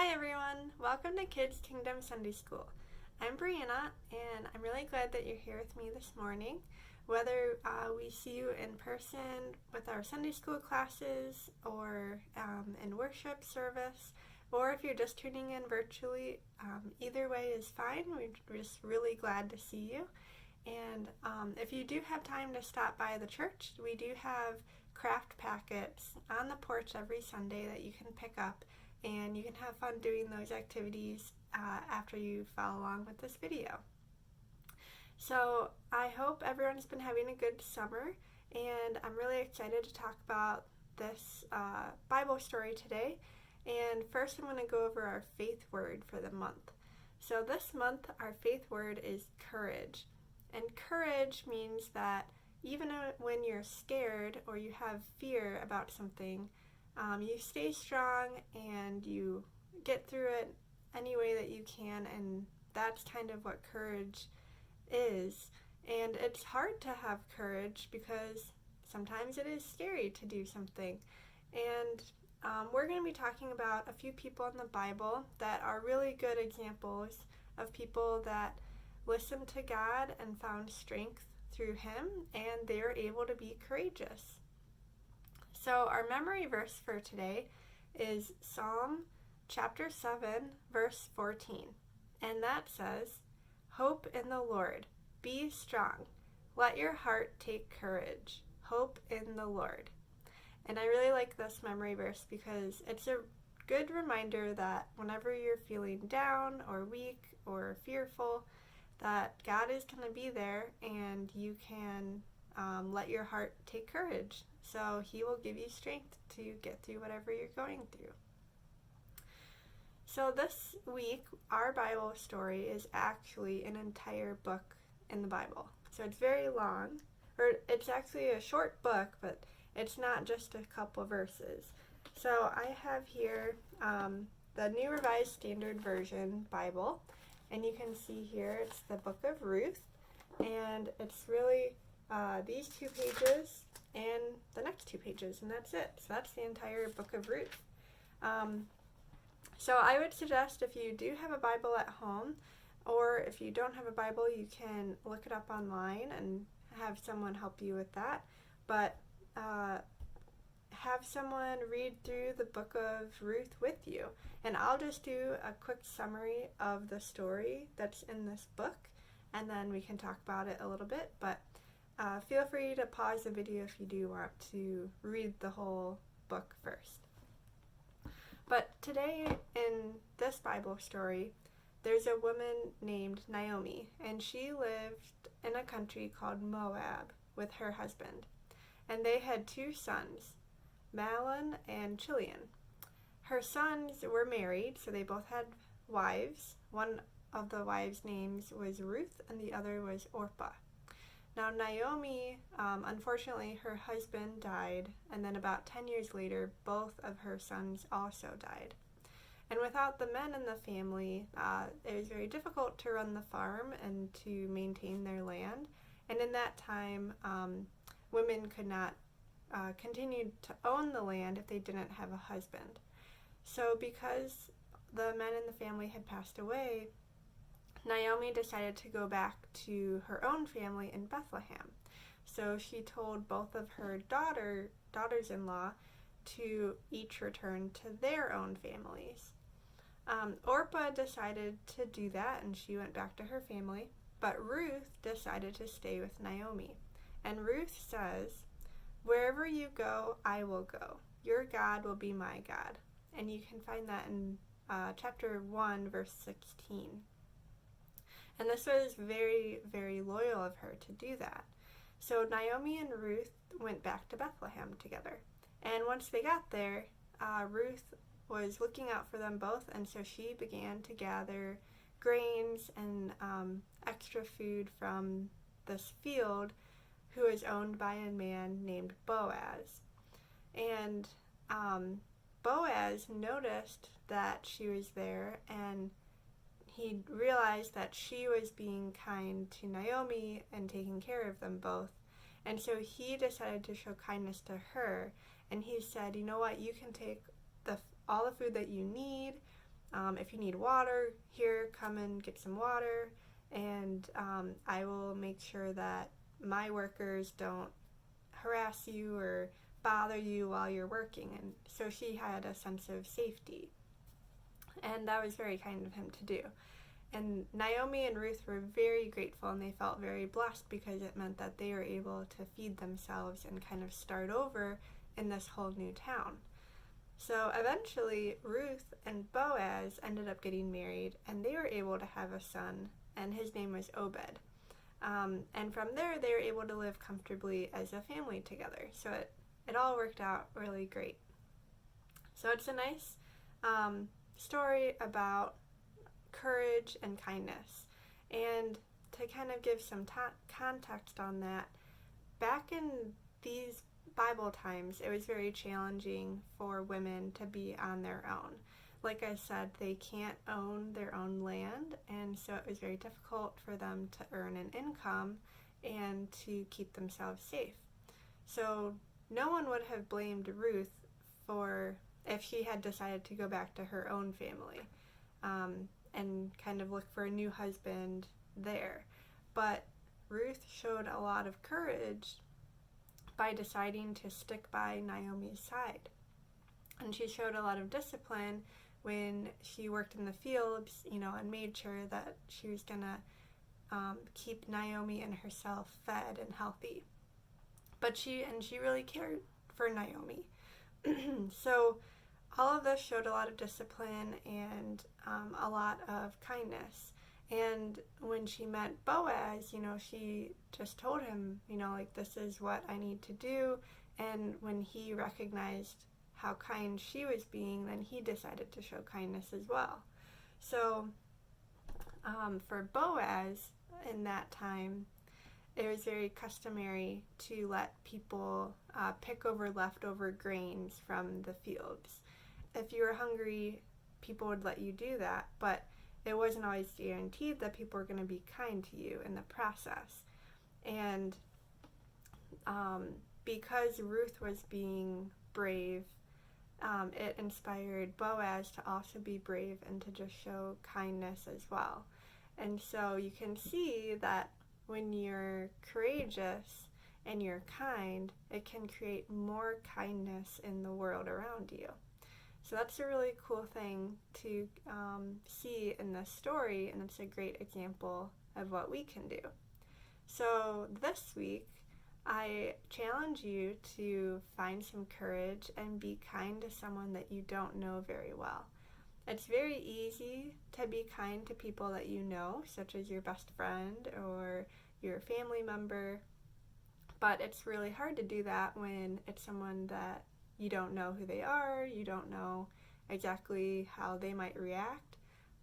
Hi everyone! Welcome to Kids Kingdom Sunday School. I'm Brianna, and I'm really glad that you're here with me this morning. Whether we see you in person with our Sunday school classes or in worship service, or if you're just tuning in virtually, either way is fine. We're just really glad to see you. And if you do have time to stop by the church, we do have craft packets on the porch every Sunday that you can pick up, and you can have fun doing those activities after you follow along with this video. So I hope everyone's been having a good summer, and I'm really excited to talk about this Bible story today. And first I'm going to go over our faith word for the month. So this month our faith word is courage. And courage means that even when you're scared or you have fear about something, you stay strong and you get through it any way that you can, and that's kind of what courage is. And it's hard to have courage because sometimes it is scary to do something. And we're going to be talking about a few people in the Bible that are really good examples of people that listened to God and found strength through Him, and they were able to be courageous. So our memory verse for today is Psalm chapter 7, verse 14. And that says, "Hope in the Lord, be strong. Let your heart take courage. Hope in the Lord." And I really like this memory verse because it's a good reminder that whenever you're feeling down or weak or fearful, that God is going to be there and you can let your heart take courage. So He will give you strength to get through whatever you're going through. So this week, our Bible story is actually an entire book in the Bible. So it's very long, or it's actually a short book, but it's not just a couple verses. So I have here the New Revised Standard Version Bible, and you can see here it's the book of Ruth, and it's really these 2 pages and the next 2 pages, and that's it. So that's the entire book of Ruth. So I would suggest if you do have a Bible at home, or if you don't have a Bible, you can look it up online and have someone help you with that. But have someone read through the book of Ruth with you. And I'll just do a quick summary of the story that's in this book, and then we can talk about it a little bit. But feel free to pause the video if you do want to read the whole book first. But today in this Bible story, there's a woman named Naomi, and she lived in a country called Moab with her husband. And they had 2 sons, Mahlon and Chilion. Her sons were married, so they both had wives. One of the wives' names was Ruth, and the other was Orpah. Now Naomi, unfortunately, her husband died, and then about 10 years later, both of her sons also died. And without the men in the family, it was very difficult to run the farm and to maintain their land. And in that time, women could not continue to own the land if they didn't have a husband. So because the men in the family had passed away, Naomi decided to go back to her own family in Bethlehem. So she told both of her daughters-in-law to each return to their own families. Orpah decided to do that, and she went back to her family, but Ruth decided to stay with Naomi. And Ruth says, "Wherever you go, I will go. Your God will be my God." And you can find that in chapter 1, verse 16. And this was very, very loyal of her to do that. So Naomi and Ruth went back to Bethlehem together. And once they got there, Ruth was looking out for them both, and so she began to gather grains and extra food from this field who was owned by a man named Boaz. And Boaz noticed that she was there, and he realized that she was being kind to Naomi and taking care of them both. And so he decided to show kindness to her, and he said, "You know what, you can take all the food that you need, If you need water, here, come and get some water, and I will make sure that my workers don't harass you or bother you while you're working. And so she had a sense of safety, and that was very kind of him to do. And Naomi and Ruth were very grateful, and they felt very blessed because it meant that they were able to feed themselves and kind of start over in this whole new town. So eventually, Ruth and Boaz ended up getting married, and they were able to have a son, and his name was Obed. And from there, they were able to live comfortably as a family together. So it all worked out really great. So it's a nice story about courage and kindness. And to kind of give some context on that, back in these Bible times, it was very challenging for women to be on their own. Like I said, they can't own their own land, and so it was very difficult for them to earn an income and to keep themselves safe. So no one would have blamed Ruth for if she had decided to go back to her own family and kind of look for a new husband there. But Ruth showed a lot of courage by deciding to stick by Naomi's side. And she showed a lot of discipline when she worked in the fields, and made sure that she was going to keep Naomi and herself fed and healthy. But she really cared for Naomi. So all of this showed a lot of discipline and a lot of kindness. And when she met Boaz, she just told him, this is what I need to do. And when he recognized how kind she was being, then he decided to show kindness as well. So for Boaz in that time, it was very customary to let people pick over leftover grains from the fields. If you were hungry, people would let you do that, but it wasn't always guaranteed that people were going to be kind to you in the process. And because Ruth was being brave, it inspired Boaz to also be brave and to just show kindness as well. And so you can see that when you're courageous and you're kind, it can create more kindness in the world around you. So that's a really cool thing to see in this story, and it's a great example of what we can do. So this week, I challenge you to find some courage and be kind to someone that you don't know very well. It's very easy to be kind to people that you know, such as your best friend or your family member, but it's really hard to do that when it's someone that you don't know who they are, you don't know exactly how they might react.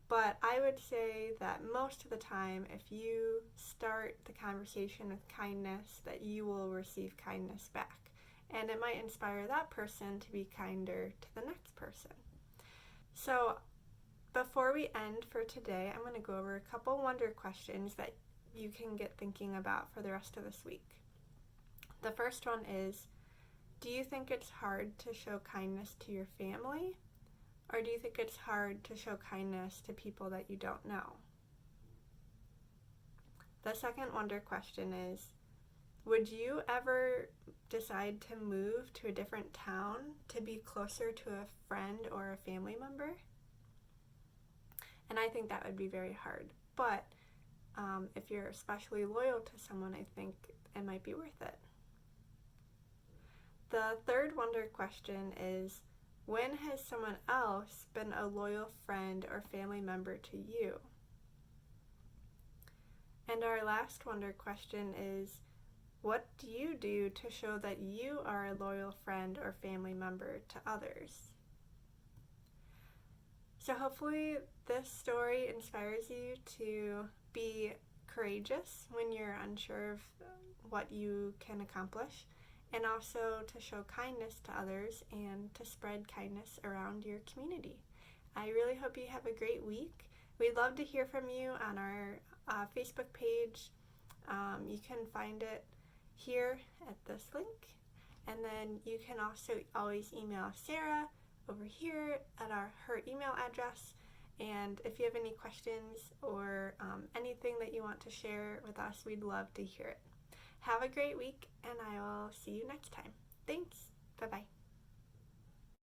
But I would say that most of the time, if you start the conversation with kindness, that you will receive kindness back. And it might inspire that person to be kinder to the next person. So before we end for today, I'm going to go over a couple wonder questions that you can get thinking about for the rest of this week. The first one is, do you think it's hard to show kindness to your family? Or do you think it's hard to show kindness to people that you don't know? The second wonder question is, would you ever decide to move to a different town to be closer to a friend or a family member? And I think that would be very hard. But if you're especially loyal to someone, I think it might be worth it. The third wonder question is, when has someone else been a loyal friend or family member to you? And our last wonder question is, what do you do to show that you are a loyal friend or family member to others? So hopefully this story inspires you to be courageous when you're unsure of what you can accomplish, and also to show kindness to others and to spread kindness around your community. I really hope you have a great week. We'd love to hear from you on our Facebook page. You can find it here at this link. And then you can also always email Sarah over here at her email address. And if you have any questions or anything that you want to share with us, we'd love to hear it. Have a great week, and I will see you next time. Thanks. Bye-bye.